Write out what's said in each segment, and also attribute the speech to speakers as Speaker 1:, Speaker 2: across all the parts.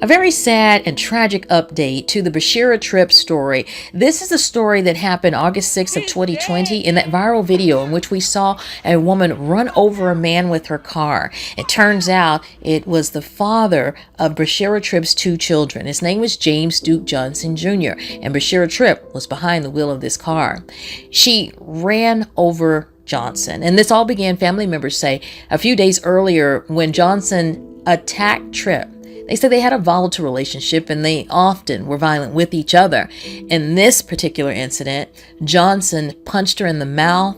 Speaker 1: A very sad and tragic update to the Basheera Tripp story. This is a story that happened August 6th of 2020 in that viral video in which we saw a woman run over a man with her car. It turns out it was the father of Basheera Tripp's two children. His name was James Duke Johnson Jr., and Basheera Tripp was behind the wheel of this car. She ran over Johnson, and this all began, family members say, a few days earlier when Johnson attacked Tripp. They said they had a volatile relationship and they often were violent with each other. In this particular incident, Johnson punched her in the mouth,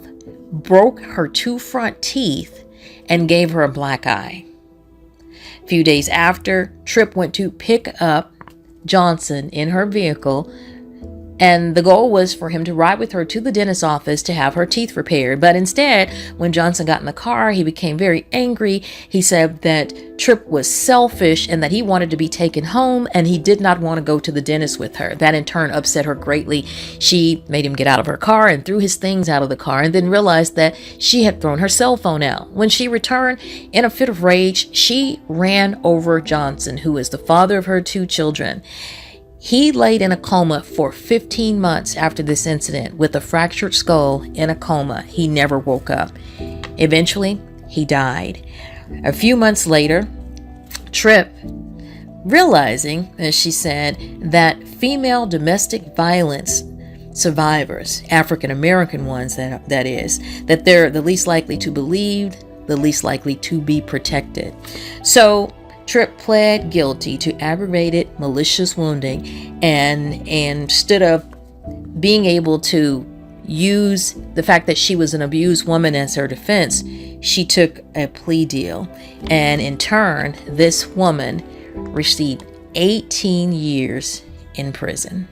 Speaker 1: broke her two front teeth, and gave her a black eye. A few days after, Tripp went to pick up Johnson in her vehicle, and the goal was for him to ride with her to the dentist's office to have her teeth repaired. But instead, when Johnson got in the car, he became very angry. He said that Tripp was selfish and that he wanted to be taken home and he did not want to go to the dentist with her. That in turn upset her greatly. She made him get out of her car and threw his things out of the car, and then realized that she had thrown her cell phone out. When she returned in a fit of rage, she ran over Johnson, who is the father of her two children. He laid in a coma for 15 months after this incident with a fractured skull in a coma. He never woke up. Eventually, he died. A few months later, Tripp, realizing, as she said, that female domestic violence survivors, African American ones that is, that they're the least likely to believe, the least likely to be protected. So Tripp pled guilty to aggravated malicious wounding, and instead of being able to use the fact that she was an abused woman as her defense, she took a plea deal. And in turn, this woman received 18 years in prison.